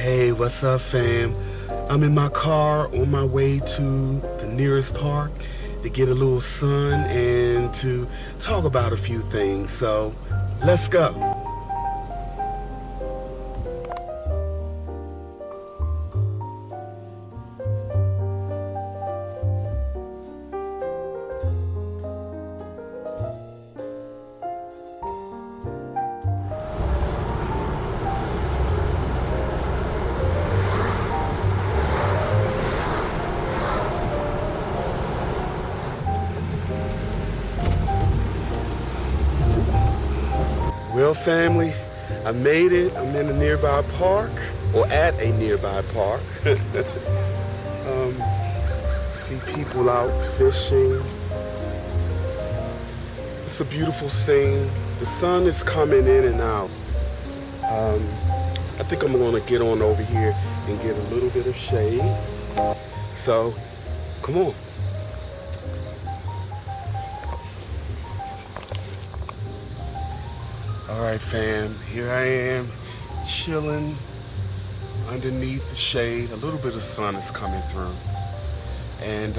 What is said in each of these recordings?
Hey, what's up, fam? I'm in my car on my way to the nearest park to get a little sun and to talk about a few things. So, let's go. Well, family, I made it. I'm in a nearby park, or at a nearby park. See people out fishing. It's a beautiful scene. The sun is coming in and out. I think I'm gonna get on over here and get a little bit of shade. So, come on. All right, fam, here I am, chilling underneath the shade. A little bit of sun is coming through. And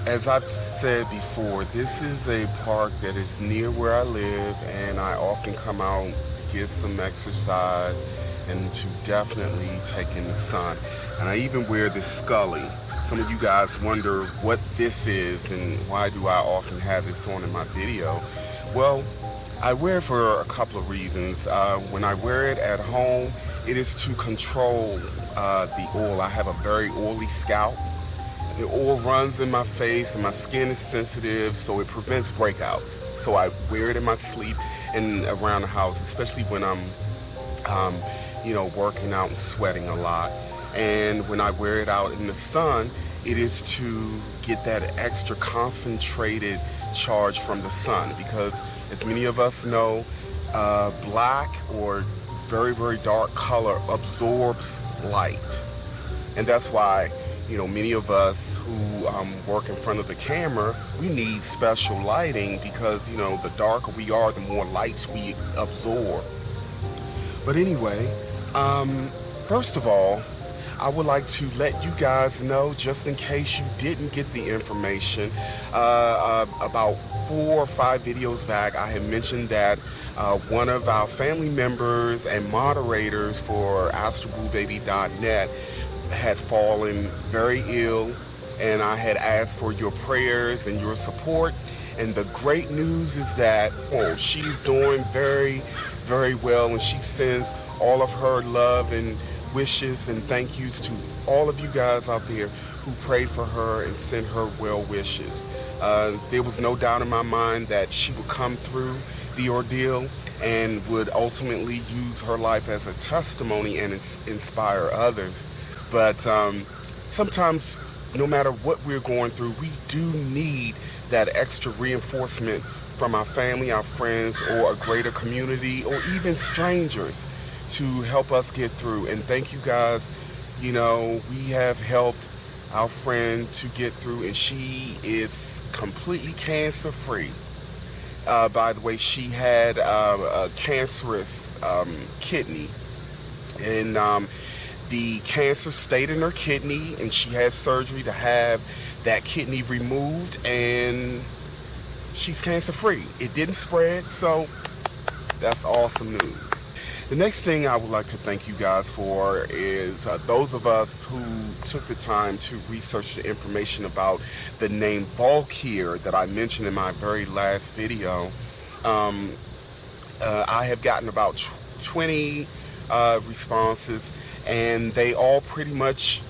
as I've said before, this is a park that is near where I live, and I often come out, get some exercise, and to definitely take in the sun. And I even wear this skully. Some of you guys wonder what this is and why do I often have this on in my video. Well, I wear it for a couple of reasons. When I wear it at home, it is to control the oil. I have a very oily scalp. The oil runs in my face and my skin is sensitive, so it prevents breakouts. So I wear it in my sleep and around the house, especially when I'm working out and sweating a lot. And when I wear it out in the sun, it is to get that extra concentrated charge from the sun, because as many of us know, black or very, very dark color absorbs light. And that's why, many of us who work in front of the camera, we need special lighting because, the darker we are, the more lights we absorb. But anyway, first of all, I would like to let you guys know, just in case you didn't get the information, about 4 or 5 videos back, I had mentioned that one of our family members and moderators for AstralBooBaby.net had fallen very ill, and I had asked for your prayers and your support. And the great news is that she's doing very, very well, and she sends all of her love and wishes and thank yous to all of you guys out there who prayed for her and sent her well wishes. There was no doubt in my mind that she would come through the ordeal and would ultimately use her life as a testimony and inspire others. But sometimes, no matter what we're going through, we do need that extra reinforcement from our family, our friends, or a greater community, or even strangers to help us get through. And thank you guys. We have helped our friend to get through, and she is completely cancer-free. By the way, she had a cancerous kidney, and the cancer stayed in her kidney, and she had surgery to have that kidney removed, and she's cancer-free. It didn't spread, so that's awesome news. The next thing I would like to thank you guys for is those of us who took the time to research the information about the name Volkier that I mentioned in my very last video. I have gotten about 20 responses, and they all pretty much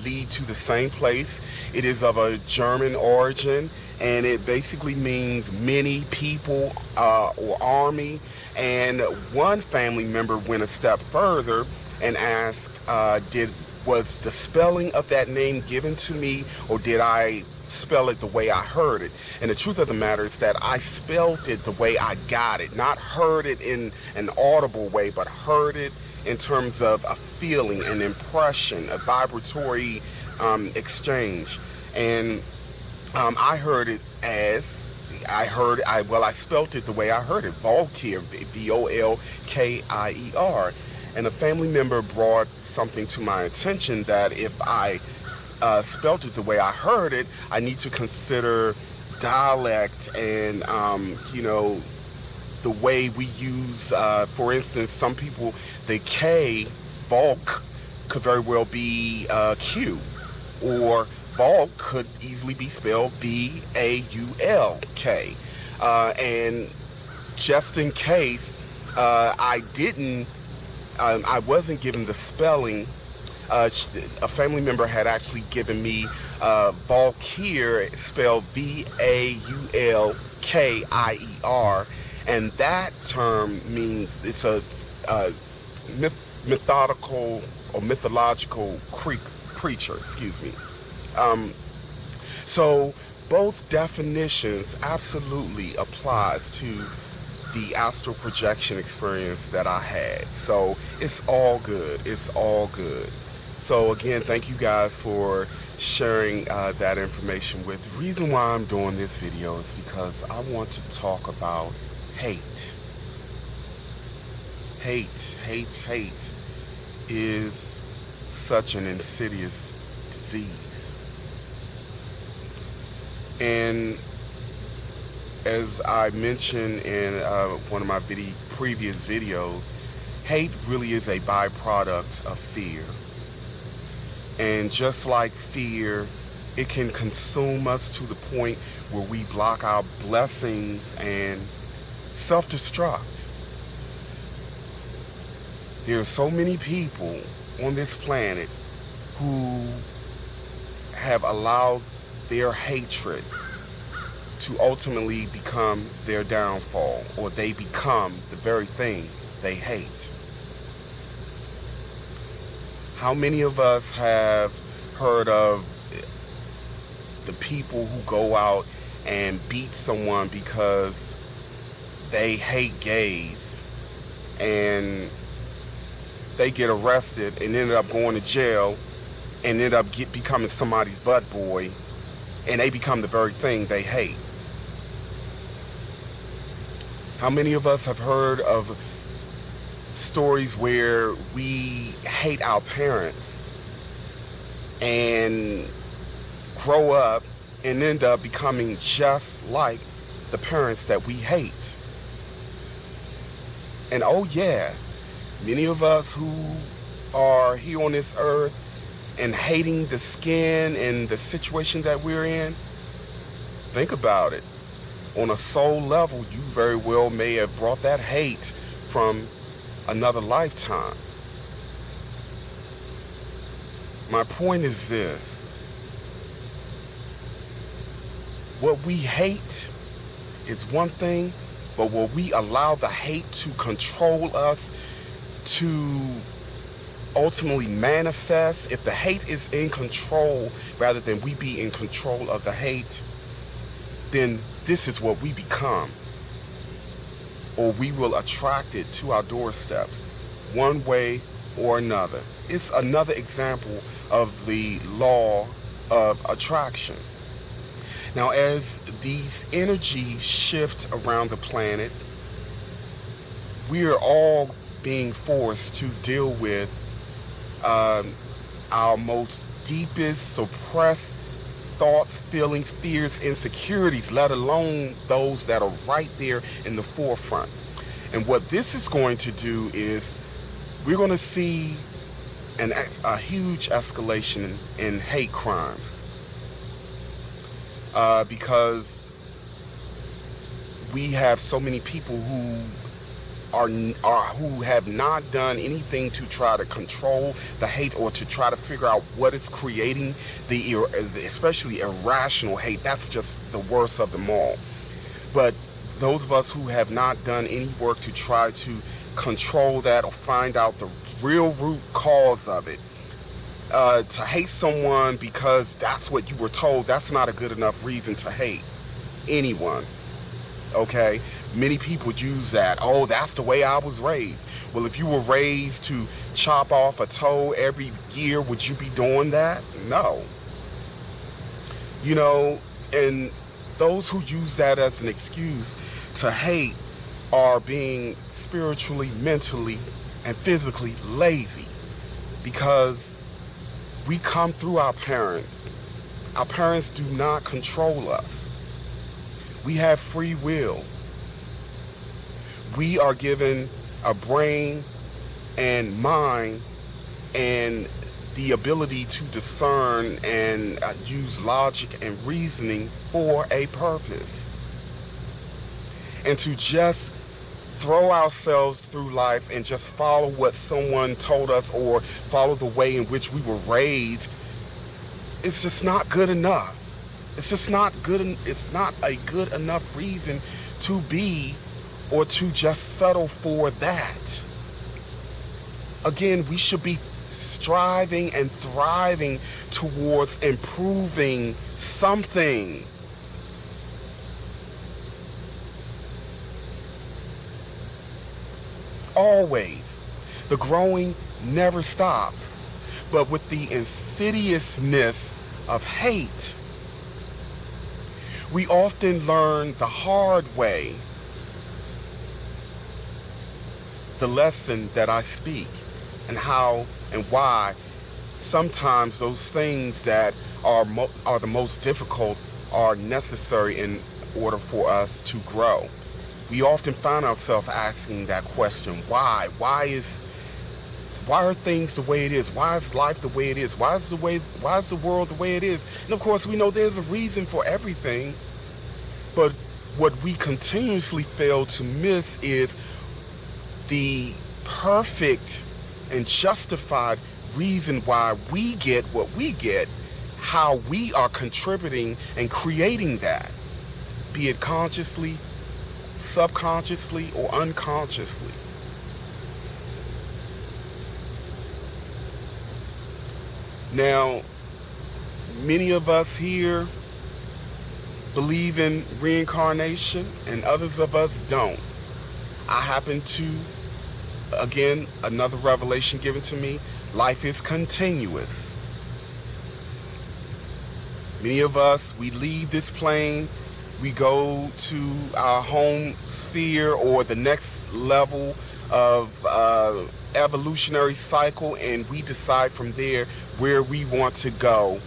lead to the same place. It is of a German origin, and it basically means many people or army. And one family member went a step further and asked, was the spelling of that name given to me, or did I spell it the way I heard it? And the truth of the matter is that I spelled it the way I got it, not heard it in an audible way, but heard it in terms of a feeling, an impression, a vibratory exchange. And I heard it as, I spelt it the way I heard it, Volkier, Volkier. And a family member brought something to my attention that if I spelt it the way I heard it, I need to consider dialect and, the way we use, for instance, some people, the K, Volk, could very well be Q, or Vault could easily be spelled V-A-U-L-K. And just in case I wasn't given the spelling, a family member had actually given me Volkier, spelled V-A-U-L-K-I-E-R, and that term means it's a mythological creature, excuse me. So both definitions absolutely applies to the astral projection experience that I had. So it's all good. It's all good. So again, thank you guys for sharing that information with. The reason why I'm doing this video is because I want to talk about hate. Hate is such an insidious disease. And as I mentioned in one of my previous videos, hate really is a byproduct of fear. And just like fear, it can consume us to the point where we block our blessings and self-destruct. There are so many people on this planet who have allowed their hatred to ultimately become their downfall, or they become the very thing they hate. How many of us have heard of the people who go out and beat someone because they hate gays, and they get arrested and ended up going to jail and ended up becoming somebody's butt boy, and they become the very thing they hate? How many of us have heard of stories where we hate our parents and grow up and end up becoming just like the parents that we hate? And oh yeah, many of us who are here on this earth and hating the skin and the situation that we're in, think about it. On a soul level, you very well may have brought that hate from another lifetime. My point is this: what we hate is one thing, but will we allow the hate to control us, to ultimately manifest? If the hate is in control rather than we be in control of the hate, then this is what we become, or we will attract it to our doorstep one way or another. It's another example of the law of attraction. Now, as these energies shift around the planet, we are all being forced to deal with our most deepest suppressed thoughts, feelings, fears, insecurities, let alone those that are right there in the forefront. And what this is going to do is we're going to see a huge escalation in hate crimes, because we have so many people who have not done anything to try to control the hate, or to try to figure out what is creating the especially irrational hate. That's just the worst of them all. But those of us who have not done any work to try to control that or find out the real root cause of it, to hate someone because that's what you were told, that's not a good enough reason to hate anyone. Okay? Many people use that. Oh, that's the way I was raised. Well, if you were raised to chop off a toe every year, would you be doing that? No. You know, and those who use that as an excuse to hate are being spiritually, mentally, and physically lazy, because we come through our parents. Our parents do not control us. We have free will. We are given a brain and mind and the ability to discern and use logic and reasoning for a purpose. And to just throw ourselves through life and just follow what someone told us or follow the way in which we were raised, it's just not good enough. It's just not good. It's not a good enough reason to be or to just settle for that. Again, we should be striving and thriving towards improving something. Always. The growing never stops. But with the insidiousness of hate, we often learn the hard way the lesson that I speak, and how and why sometimes those things that are the most difficult are necessary in order for us to grow. We often find ourselves asking that question, why? Why are things the way it is? Why is life the way it is? Why is the world the way it is? And of course, we know there's a reason for everything, but what we continuously fail to miss is the perfect and justified reason why we get what we get, how we are contributing and creating that, be it consciously, subconsciously, or unconsciously. Now, many of us here believe in reincarnation and others of us don't. I happen to, again, another revelation given to me, life is continuous. Many of us, we leave this plane, we go to our home sphere or the next level of evolutionary cycle, and we decide from there where we want to go,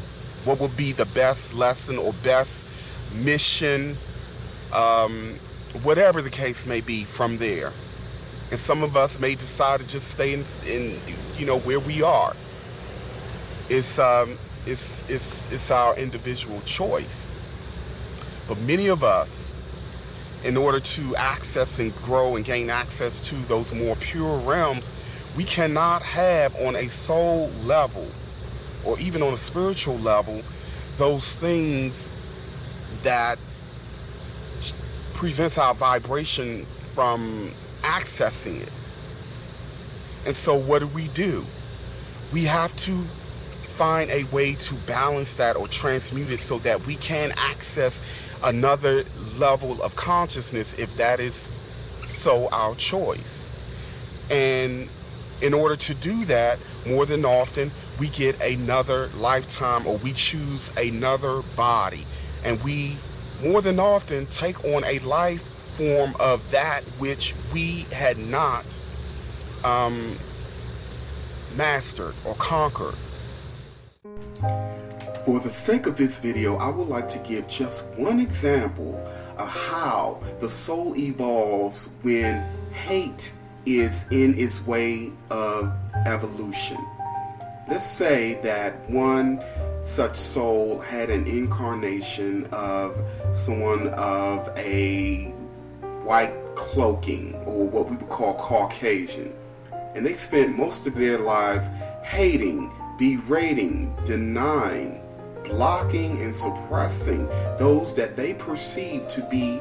what will be the best lesson or best mission, whatever the case may be from there. And some of us may decide to just stay in where we are. It's our individual choice. But many of us, in order to access and grow and gain access to those more pure realms, we cannot have on a soul level or even on a spiritual level those things that prevents our vibration from accessing it. And so what do? We have to find a way to balance that or transmute it so that we can access another level of consciousness if that is so our choice. And in order to do that, more than often, we get another lifetime or we choose another body. And we, more than often, take on a life form of that which we had not mastered or conquered. For the sake of this video, I would like to give just one example of how the soul evolves when hate is in its way of evolution. Let's say that one such soul had an incarnation of someone of a white cloaking, or what we would call Caucasian, and they spent most of their lives hating, berating, denying, blocking, and suppressing those that they perceived to be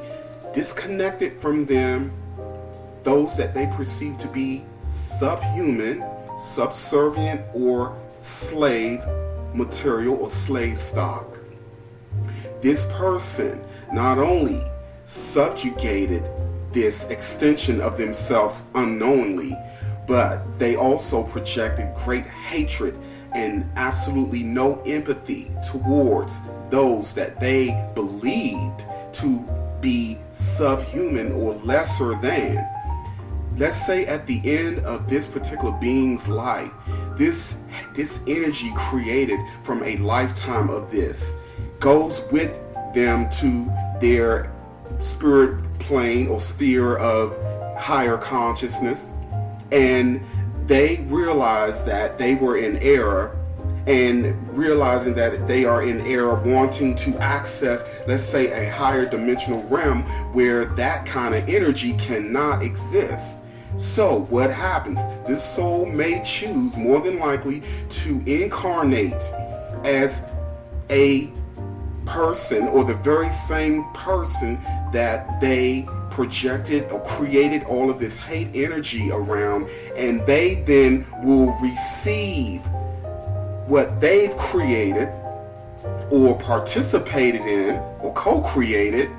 disconnected from them, those that they perceived to be subhuman, subservient, or slave material or slave stock. This person not only subjugated this extension of themselves unknowingly, but they also projected great hatred and absolutely no empathy towards those that they believed to be subhuman or lesser than. let's say at the end of this particular being's life, this energy created from a lifetime of this goes with them to their spirit plane or sphere of higher consciousness, and they realize that they were in error, and realizing that they are in error, wanting to access, let's say, a higher dimensional realm where that kind of energy cannot exist. So what happens? This soul may choose, more than likely, to incarnate as a person, or the very same person that they projected or created all of this hate energy around, and they then will receive what they've created or participated in or co-created.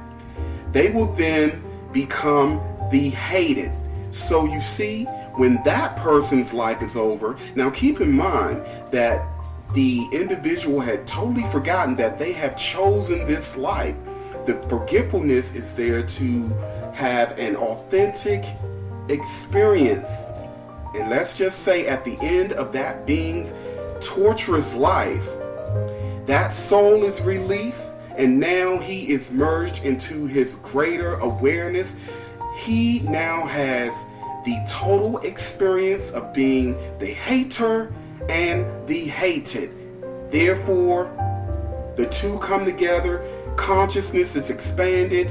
They will then become the hated. So you see, when that person's life is over, now keep in mind that the individual had totally forgotten that they have chosen this life. The forgetfulness is there to have an authentic experience. And let's just say at the end of that being's torturous life, that soul is released, and now he is merged into his greater awareness. He now has the total experience of being the hater and the hated. Therefore, the two come together, consciousness is expanded,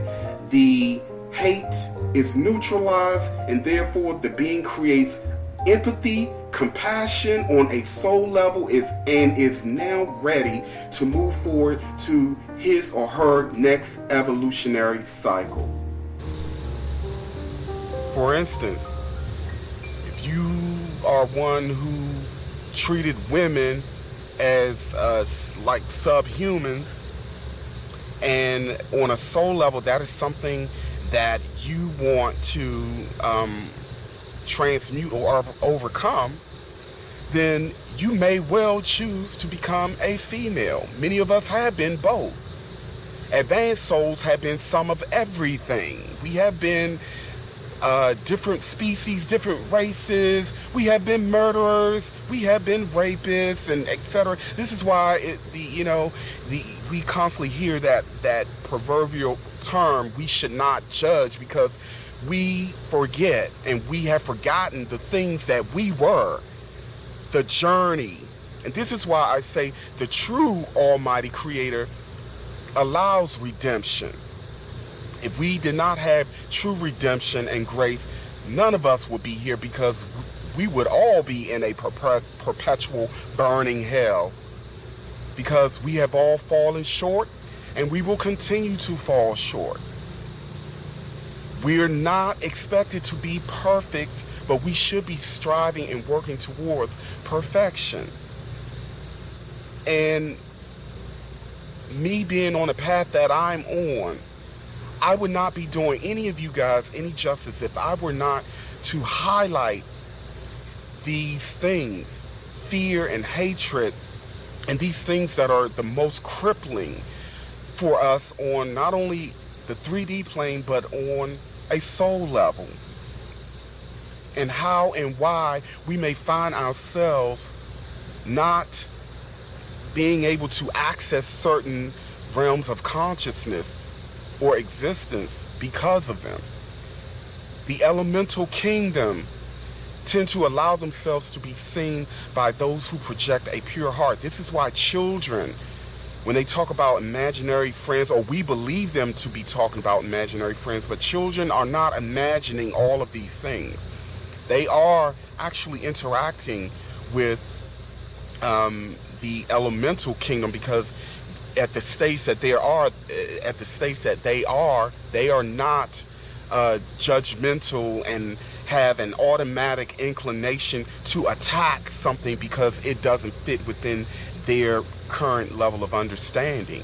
the hate is neutralized, and therefore the being creates empathy, compassion on a soul level, is now ready to move forward to his or her next evolutionary cycle. For instance, if you are one who treated women as like subhumans, and on a soul level that is something that you want to transmute or overcome, then you may well choose to become a female. Many of us have been both. Advanced souls have been some of everything. We have been different species, different races. We have been murderers. We have been rapists, and etc. This is why we constantly hear that proverbial term, we should not judge, because we forget and we have forgotten the things that we were, the journey. And this is why I say the true Almighty Creator allows redemption. If we did not have true redemption and grace, none of us would be here, because we would all be in a perpetual burning hell, because we have all fallen short and we will continue to fall short. We're not expected to be perfect, but we should be striving and working towards perfection. And me being on the path that I'm on, I would not be doing any of you guys any justice if I were not to highlight these things, fear and hatred, and these things that are the most crippling for us on not only the 3D plane, but on a soul level. And how and why we may find ourselves not being able to access certain realms of consciousness or existence because of them. The elemental kingdom tend to allow themselves to be seen by those who project a pure heart. This is why children, when they talk about imaginary friends, or we believe them to be talking about imaginary friends, but children are not imagining all of these things. They are actually interacting with the elemental kingdom, because at the stage that they are, they are not judgmental and have an automatic inclination to attack something because it doesn't fit within their current level of understanding.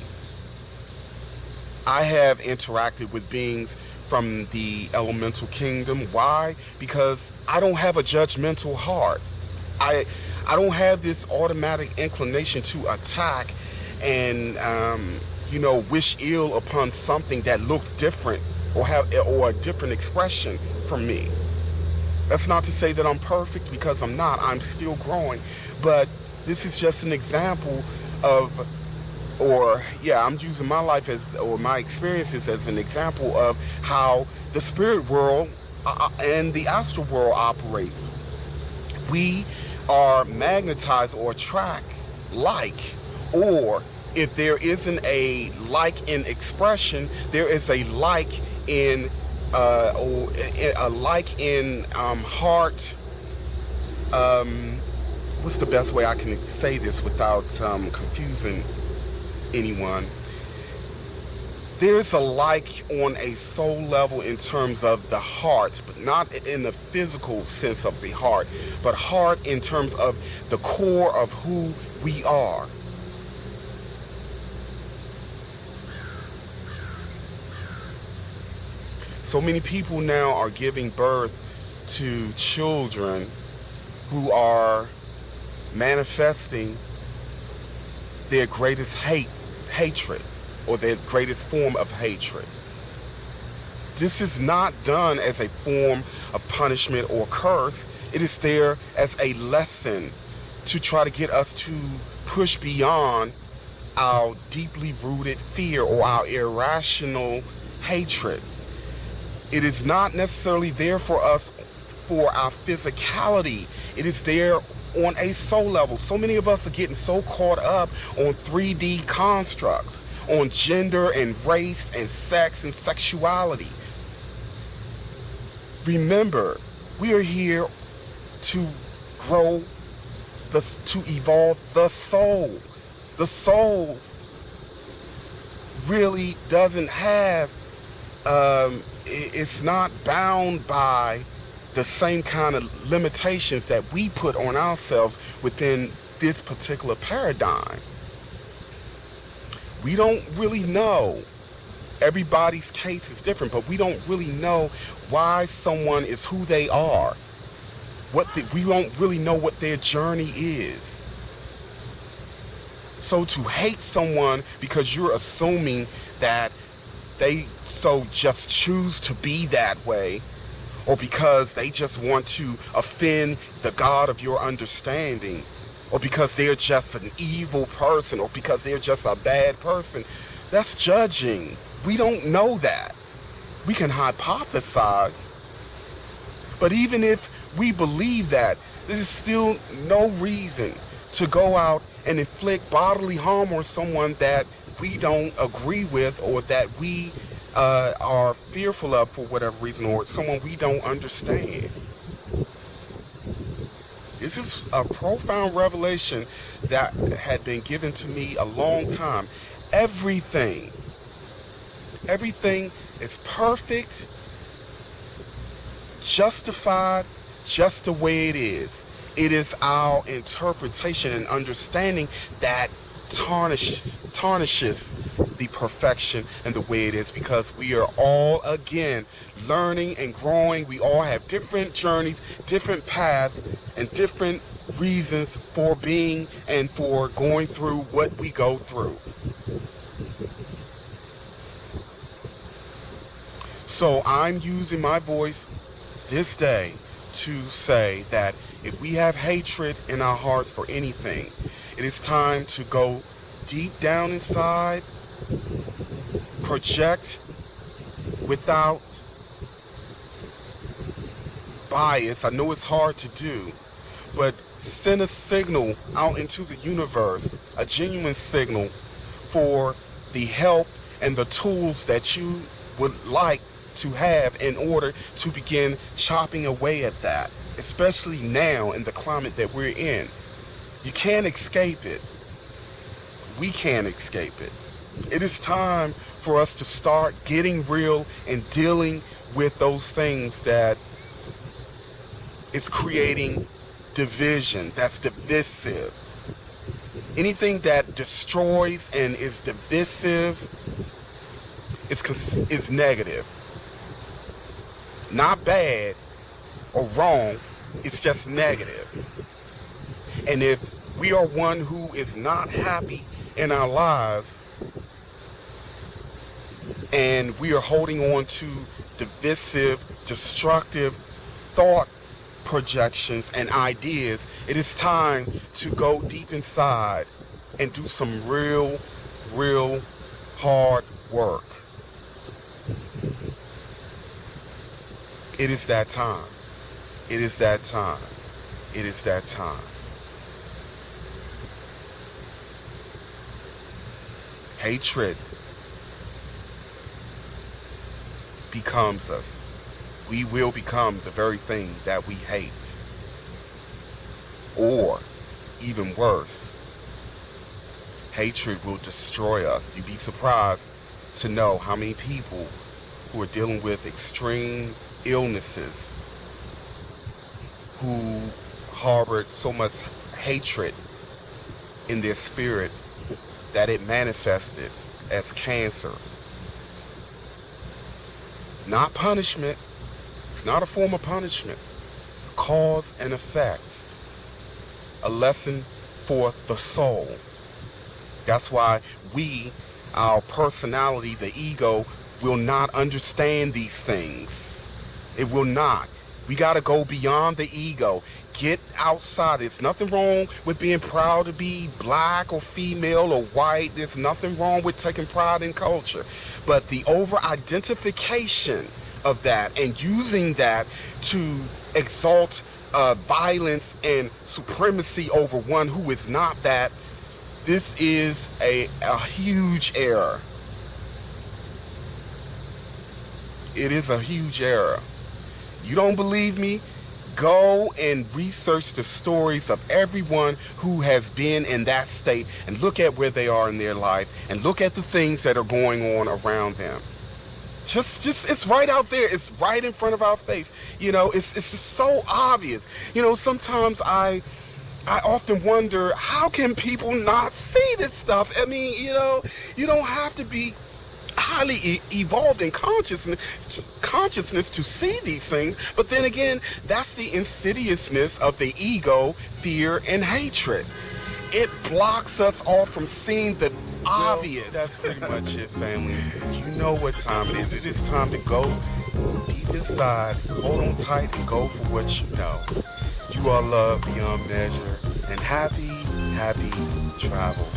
I have interacted with beings from the elemental kingdom. Why? Because I don't have a judgmental heart. I don't have this automatic inclination to attack and wish ill upon something that looks different or a different expression from me. That's not to say that I'm perfect, because I'm not. I'm still growing. But this is just an example of, or yeah, I'm using my life as, or my experiences as an example of how the spirit world and the astral world operates. We are magnetized or attract like, or if there isn't a like in expression, there is a like in or a like in heart. What's the best way I can say this without confusing anyone? There's a like on a soul level in terms of the heart, but not in the physical sense of the heart, but heart in terms of the core of who we are. So many people now are giving birth to children who are manifesting their greatest hatred, or their greatest form of hatred. This is not done as a form of punishment or curse. It is there as a lesson to try to get us to push beyond our deeply rooted fear or our irrational hatred. It is not necessarily there for us for our physicality. It is there on a soul level. So many of us are getting so caught up on 3D constructs, on gender and race and sex and sexuality. Remember, we are here to grow, to evolve the soul. The soul really doesn't have, it's not bound by the same kind of limitations that we put on ourselves within this particular paradigm. We don't really know. Everybody's case is different, but we don't really know why someone is who they are. We don't really know what their journey is. So to hate someone because you're assuming that they so just choose to be that way, or because they just want to offend the God of your understanding, or because they're just an evil person, or because they're just a bad person, that's judging. We don't know that. We can hypothesize. But even if we believe that, there's still no reason to go out and inflict bodily harm on someone that we don't agree with, or that we are fearful of for whatever reason, or someone we don't understand. This is a profound revelation that had been given to me a long time. Everything is perfect, justified, just the way it is. It is our interpretation and understanding that tarnishes the perfection and the way it is, because we are all, again, learning and growing. We all have different journeys, different paths, and different reasons for being and for going through what we go through. So I'm using my voice this day to say that if we have hatred in our hearts for anything, it is time to go deep down inside, project without bias. I know it's hard to do, but send a signal out into the universe, a genuine signal for the help and the tools that you would like to have in order to begin chopping away at that, especially now in the climate that we're in. You can't escape it. We can't escape it. It is time for us to start getting real and dealing with those things that is creating division, that's divisive. Anything that destroys and is divisive is negative. Not bad or wrong, it's just negative. And if we are one who is not happy in our lives, and we are holding on to divisive, destructive thought projections and ideas. It is time to go deep inside and do some real hard work. It is that time. It is that time. It is that time. Hatred becomes us. We will become the very thing that we hate. Or, even worse, hatred will destroy us. You'd be surprised to know how many people who are dealing with extreme illnesses, who harbored so much hatred in their spirit that it manifested as cancer. Not punishment. It's not a form of punishment. It's cause and effect. A lesson for the soul. That's why we, our personality, the ego, will not understand these things. It will not. We got to go beyond the ego. Get outside. There's nothing wrong with being proud to be black or female or white. There's nothing wrong with taking pride in culture. But the over-identification of that and using that to exalt violence and supremacy over one who is not that, this is a huge error. It is a huge error. You don't believe me? Go and research the stories of everyone who has been in that state and look at where they are in their life and look at the things that are going on around them. Just it's right out there. It's right in front of our face. You know, it's just so obvious. You know, sometimes I often wonder, how can people not see this stuff? I mean, you know, you don't have to be highly evolved in consciousness to see these things. But then again, that's the insidiousness of the ego, fear, and hatred. It blocks us all from seeing the obvious. Well, that's pretty much it, family. You know what time it is. It is time to go deep inside, hold on tight, and go for what you know. You are loved beyond measure, and happy travels.